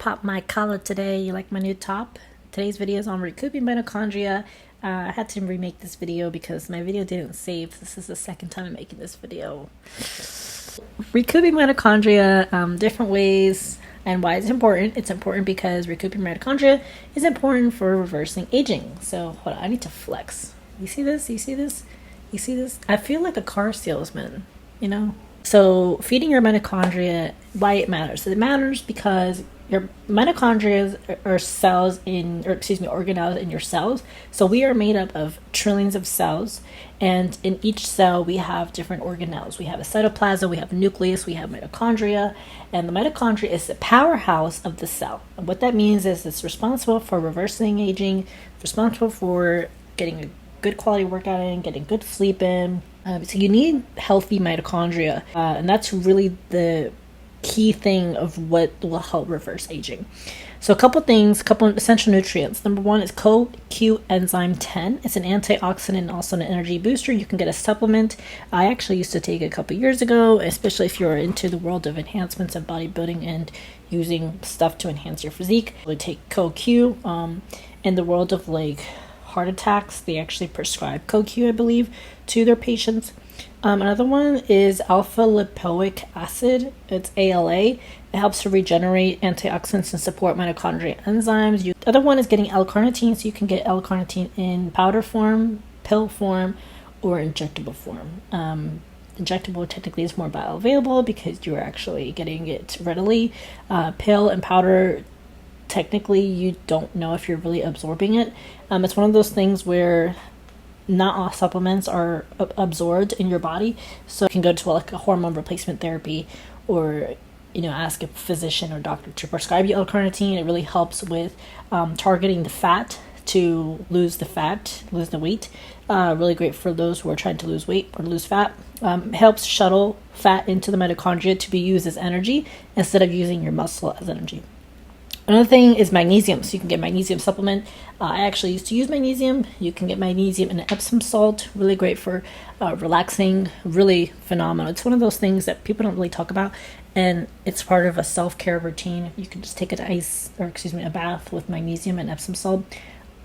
pop my collar today. You like my new top? Today's video is on recouping mitochondria. I had to remake this video because my video didn't save. This is the second time I'm making this video. Recouping mitochondria, different ways, and why it's important. It's important because recouping mitochondria is important for reversing aging. So hold on, I need to flex. You see this? You see this? You see this? I feel like a car salesman, you know? So feeding your mitochondria, why it matters. It matters because your mitochondria are organelles in your cells. So we are made up of trillions of cells, and in each cell we have different organelles. We have a cytoplasm, we have a nucleus, we have mitochondria, and the mitochondria is the powerhouse of the cell. And what that means is it's responsible for reversing aging, responsible for getting a good quality workout in, getting good sleep in. So you need healthy mitochondria, and that's really the key thing of what will help reverse aging. So a couple essential nutrients. Number one is CoQ 10. It's an antioxidant and also an energy booster. You can get a supplement. I actually used to take it a couple years ago, especially if you're into the world of enhancements and bodybuilding and using stuff to enhance your physique. I would take CoQ. In the world of like heart attacks, they actually prescribe CoQ, I believe, to their patients. Another one is alpha lipoic acid. It's ALA. It helps to regenerate antioxidants and support mitochondria enzymes. The other one is getting L-carnitine. So you can get L-carnitine in powder form, pill form, or injectable form. Injectable technically is more bioavailable because you're actually getting it readily. Pill and powder, technically you don't know if you're really absorbing it. It's one of those things where not all supplements are absorbed in your body, so you can go to like a hormone replacement therapy, or ask a physician or doctor to prescribe you L-carnitine. It really helps with targeting the fat to lose the weight. Really great for those who are trying to lose weight or lose fat. Helps shuttle fat into the mitochondria to be used as energy instead of using your muscle as energy. Another thing is magnesium. So you can get magnesium supplement. I actually used to use magnesium. You can get magnesium in an Epsom salt. Really great for relaxing. Really phenomenal. It's one of those things that people don't really talk about, and it's part of a self-care routine. You can just take a bath with magnesium and Epsom salt.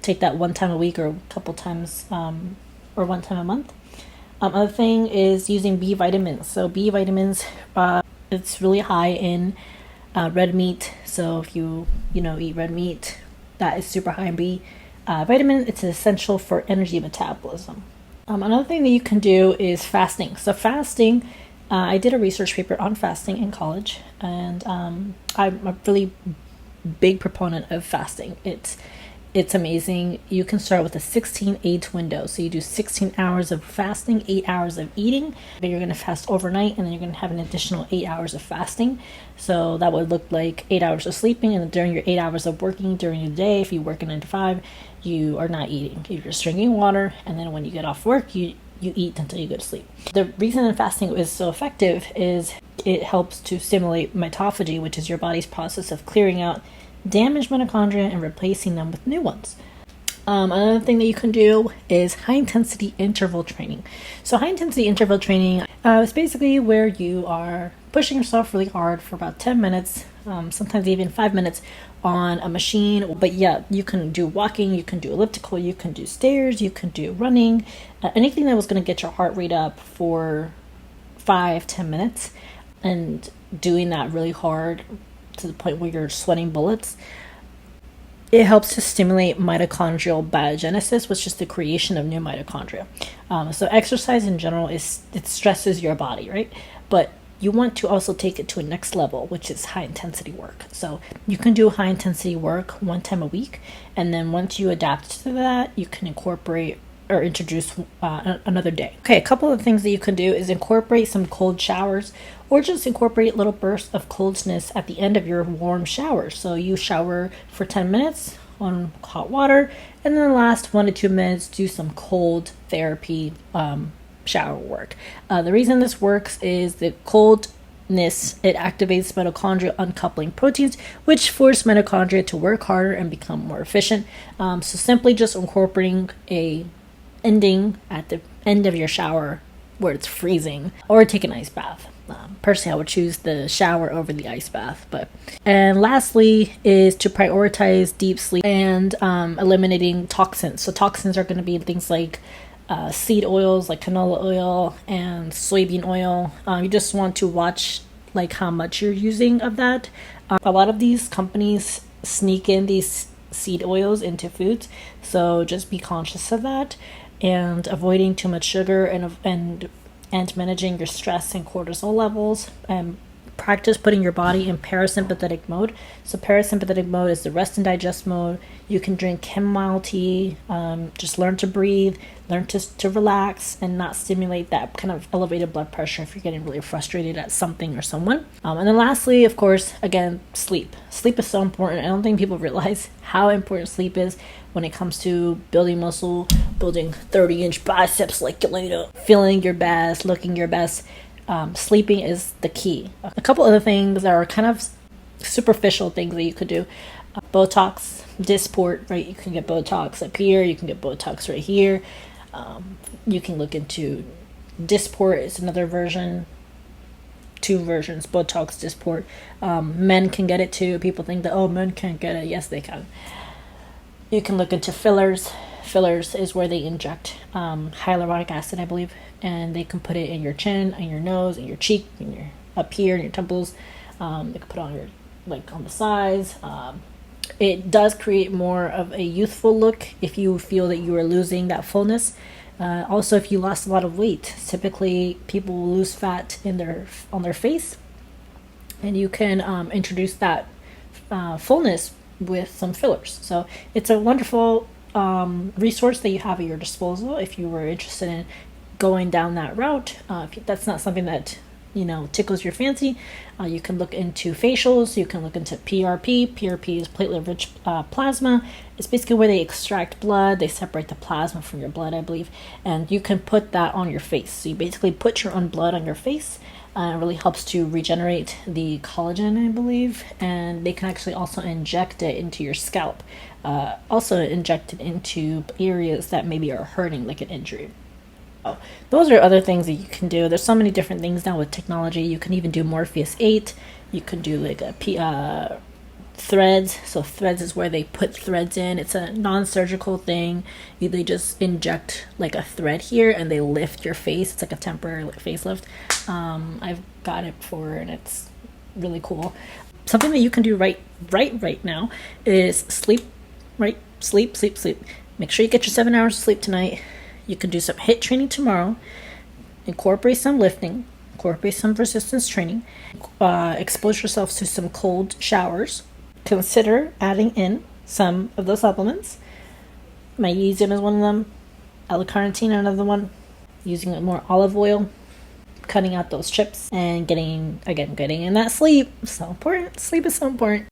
Take that one time a week or a couple times, or one time a month. Other thing is using B vitamins. So B vitamins, it's really high in red meat. So if you eat red meat, that is super high in B vitamin. It's essential for energy metabolism. Another thing that you can do is fasting. So fasting, I did a research paper on fasting in college, and I'm a really big proponent of fasting. It's amazing. You can start with a 16-8 window. So you do 16 hours of fasting, 8 hours of eating. Then you're going to fast overnight, and then you're going to have an additional 8 hours of fasting. So that would look like 8 hours of sleeping, and during your 8 hours of working during the day, if you work a 9 to 5, you are not eating. You're just drinking water, and then when you get off work, you eat until you go to sleep. The reason that fasting is so effective is it helps to stimulate mitophagy, which is your body's process of clearing out damaged mitochondria and replacing them with new ones. Another thing that you can do is high-intensity interval training. So high-intensity interval training is basically where you are pushing yourself really hard for about 10 minutes, sometimes even 5 minutes on a machine. But yeah, you can do walking, you can do elliptical, you can do stairs, you can do running, anything that was going to get your heart rate up for 5-10 minutes, and doing that really hard to the point where you're sweating bullets. It helps to stimulate mitochondrial biogenesis, which is the creation of new mitochondria. So exercise in general it stresses your body, right? But you want to also take it to a next level, which is high intensity work. So you can do high intensity work one time a week, and then once you adapt to that, you can incorporate or introduce another day. Okay, a couple of things that you can do is incorporate some cold showers, or just incorporate little bursts of coldness at the end of your warm shower. So you shower for 10 minutes on hot water, and then the last 1 to 2 minutes do some cold therapy shower work. The reason this works is the coldness, it activates mitochondrial uncoupling proteins, which force mitochondria to work harder and become more efficient. So simply just incorporating a ending at the end of your shower where it's freezing, or take an ice bath. Personally, I would choose the shower over the ice bath. And lastly is to prioritize deep sleep and eliminating toxins. So toxins are going to be things like seed oils like canola oil and soybean oil. You just want to watch like how much you're using of that. A lot of these companies sneak in these seed oils into foods, so just be conscious of that and avoiding too much sugar and managing your stress and cortisol levels, and practice putting your body in parasympathetic mode. So parasympathetic mode is the rest and digest mode. You can drink chamomile tea, just learn to breathe, learn to relax and not stimulate that kind of elevated blood pressure if you're getting really frustrated at something or someone. And then lastly, of course, again, sleep. Sleep is so important. I don't think people realize how important sleep is when it comes to building muscle, building 30-inch biceps like Yelena, feeling your best, looking your best. Sleeping is the key. A couple other things that are kind of superficial things that you could do. Botox, Dysport, right? You can get Botox up here. You can get Botox right here. You can look into Dysport. It's another version. 2 versions, Botox, Dysport. Men can get it too. People think that, oh, men can't get it. Yes, they can. You can look into fillers. Fillers is where they inject hyaluronic acid, I believe, and they can put it in your chin, in your nose, in your cheek, in your up here, in your temples. They can put it on your on the sides. It does create more of a youthful look if you feel that you are losing that fullness. Also, if you lost a lot of weight, typically people will lose fat on their face, and you can introduce that fullness with some fillers. So it's a wonderful resource that you have at your disposal if you were interested in going down that route. If that's not something that tickles your fancy, you can look into facials. You can look into PRP. PRP is platelet rich plasma. It's basically where they extract blood. They separate the plasma from your blood, I believe, and you can put that on your face. So you basically put your own blood on your face. It really helps to regenerate the collagen, I believe, and they can actually also inject it into your scalp. Also inject it into areas that maybe are hurting, like an injury. So those are other things that you can do. There's so many different things now with technology. You can even do Morpheus 8. You can do like a threads. So threads is where they put threads in. It's a non-surgical thing. They just inject like a thread here and they lift your face. It's like a temporary facelift. I've got it before and it's really cool. Something that you can do right now is sleep. Right? Sleep. Make sure you get your 7 hours of sleep tonight. You can do some HIIT training tomorrow. Incorporate some lifting. Incorporate some resistance training. Expose yourself to some cold showers. Consider adding in some of those supplements. Magnesium is one of them. L-carnitine, another one. Using more olive oil. Cutting out those chips. And getting in that sleep. So important. Sleep is so important.